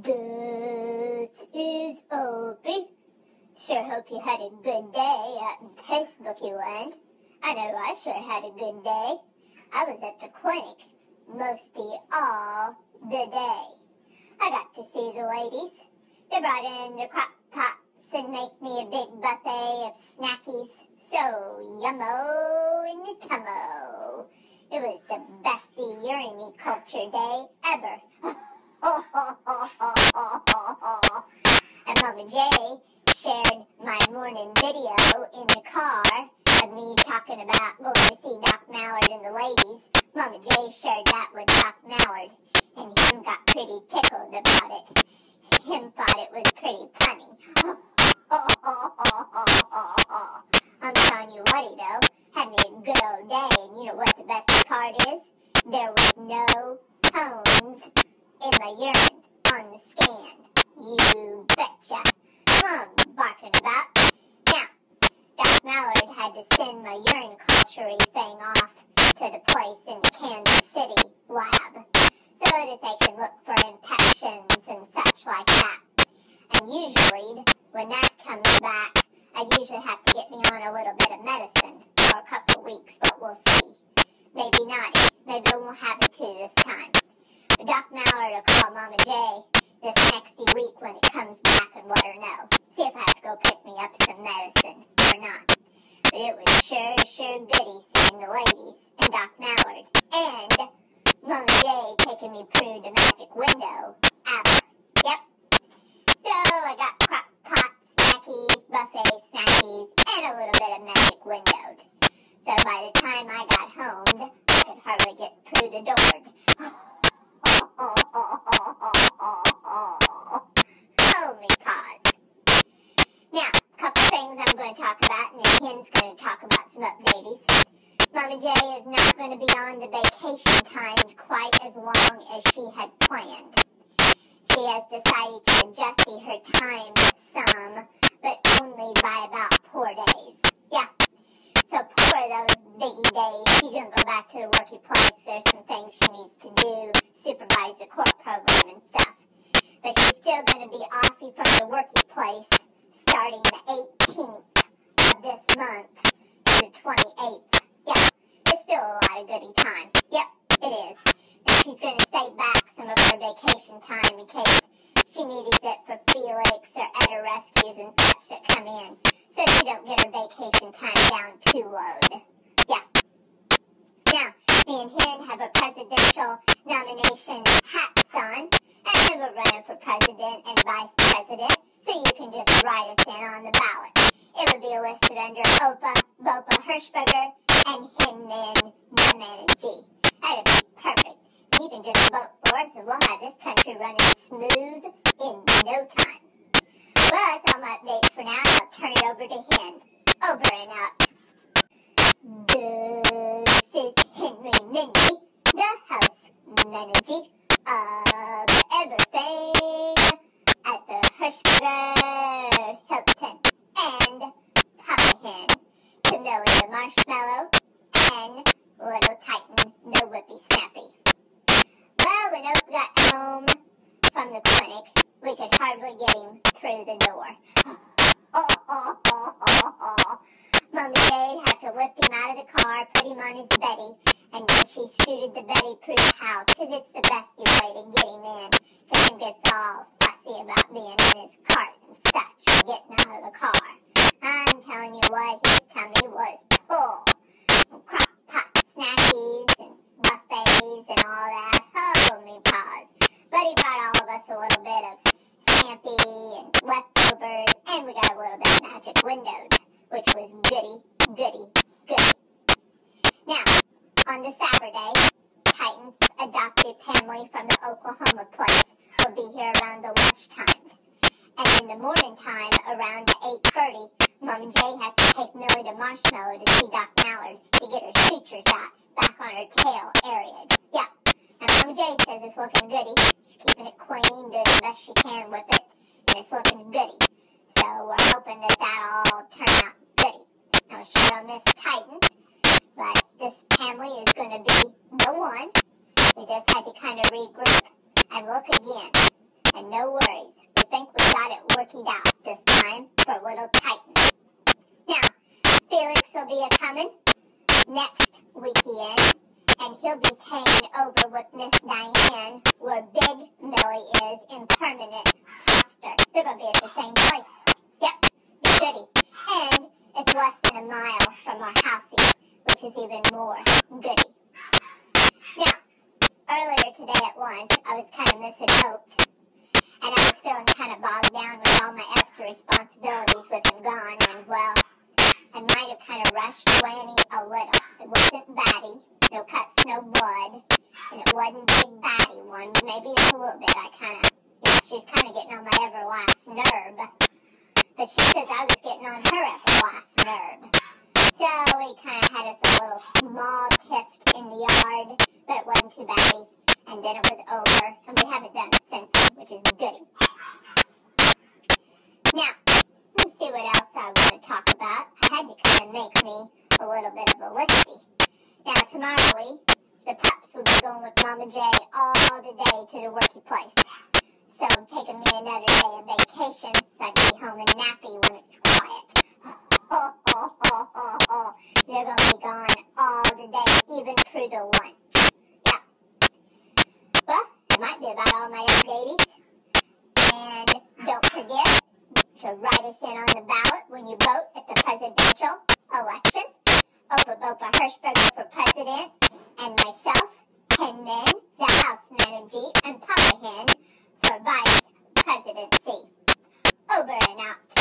This is Opie. Sure hope you had a good day out in Facebooky land. I know I sure had a good day. I was at the clinic mostly all the day. I got to see the ladies. They brought in the crock pots and make me a big buffet of snackies. So yummo in the tummo. It was the bestie urine culture day ever. And Mama J shared my morning video in the car of me talking about going to see Doc Mallard and the ladies. Mama J shared that with Doc Mallard, and him got pretty tickled about it. Him thought it was pretty funny. I'm telling you what, though, had me a good old day, and you know what the best part is? There was no tones in my urine on the scan. You betcha. I'm barking about. Now, Doc Mallard had to send my urine culture thing off to the place in the Kansas City lab so that they can look for infections and such like that. And usually, when that comes back, I usually have to get me on a little bit of medicine for a couple weeks, but we'll see. Maybe not. Maybe I won't have it to this time. But Doc Mallard will call Mama J this next week when it comes back and let her know. See if I have to go pick me up some medicine or not. But it was sure goody seeing the ladies and Doc Mallard and Mama J taking me through the magic window. Yep. So I got crock pot snackies, buffet snackies, and a little bit of magic windowed. So by the time I got home, I could hardly get through the door. Oh, me pause. Now, a couple things I'm going to talk about, and then Ken's going to talk about some updates. Mama J is not going to be on the vacation time quite as long as she had planned. She has decided to adjust her time some, but only by about 4 days. Yeah. So poor those biggie days. She's going to go back to the working place. There's some things she needs to do, supervise the court program and stuff. But she's still going to be offy from the working place starting the 18th of this month to the 28th. Yeah, it's still a lot of goody time. Yep, it is. And she's going to save back some of her vacation time in case she needs it for Felix or Etta rescues and such that come in, so she don't get her vacation time down too low. Yeah. Now, me and Hen have a presidential nomination hats on, and we're running for president and vice president, so you can just write us in on the ballot. It would be listed under Opa, Bopa Hirschberger, and Hinman Namenji. That'd be perfect. You can just vote for us, and we'll have this country running smooth in no time. Well, that's all my updates for now. I'll turn it over to Hen. Over and out. This is Henry Mindy, the house manager of everything at the Hirschberger Hilton. And Papa Hen, Camellia Marshmallow, and Little Titan, the Whippy Snappy. Well, when Oak got home from the clinic, we could hardly get him through the door. Mommy Jade had to lift him out of the car, put him on his beddy, and then she scooted the beddy through the house, because it's the best way to get him in, because he gets all fussy about being in his cart and such and getting out of the car. I'm telling you what, his tummy was full. Crock pot snackies and buffets and all that. Oh, me pause. But he brought all of us a little bit of scampi and leftovers, and we got a little bit of magic windowed, which was goody. Now, on the Saturday, Titan's adopted family from the Oklahoma place will be here around the lunchtime. And in the morning time, around 8:30, Mama J has to take Millie to Marshmallow to see Doc Mallard to get her sutures out back on her tail area. Yeah. And Mama J says it's looking goody. She's keeping it clean, doing the best she can with it, and it's looking goody. So we're hoping that that'll all turn out goody. Now, we're sure I'll miss Titan, but this family is going to be the one. We just had to kind of regroup and look again. And no worries, we think we got it worked out this time for little Titan. Now, Felix will be a-coming next weekend, and he'll be taken over with Miss Diane, where Big Millie is in permanent foster. They're going to be at the same place. Yep, be goody. And it's less than a mile from our housey, which is even more goody. Now, earlier today at lunch, I was kind of misanthroped, and I was feeling kind of bogged down with all my extra responsibilities with him gone, and well, I might have kind of rushed Granny a little. It wasn't batty, no cuts, no blood, and it wasn't big batty one, but maybe it's a little bit. She's kind of getting on my everlast nerve, but she says I was getting on her everlast nerve. So we kind of had us a little small tiff in the yard, but it wasn't too batty, and then it was over, and we haven't done it since, which is goody. Now, let's see what else I want to talk about. I had to kind of make me a little bit of a listy. Now, tomorrow, the pups will be going with Mama J all the day to the worky place. So I'm taking me another day of vacation so I can be home and nappy when it's quiet. They're going to be gone all the day, even through the lunch. Yeah. Well, that might be about all my updates. And don't forget to write us in on the ballot when you vote at the presidential election. Opa Bopa Hirschberger for president, and myself, Hen Men, the House Manager, and Papa Hen for vice presidency. Over and out.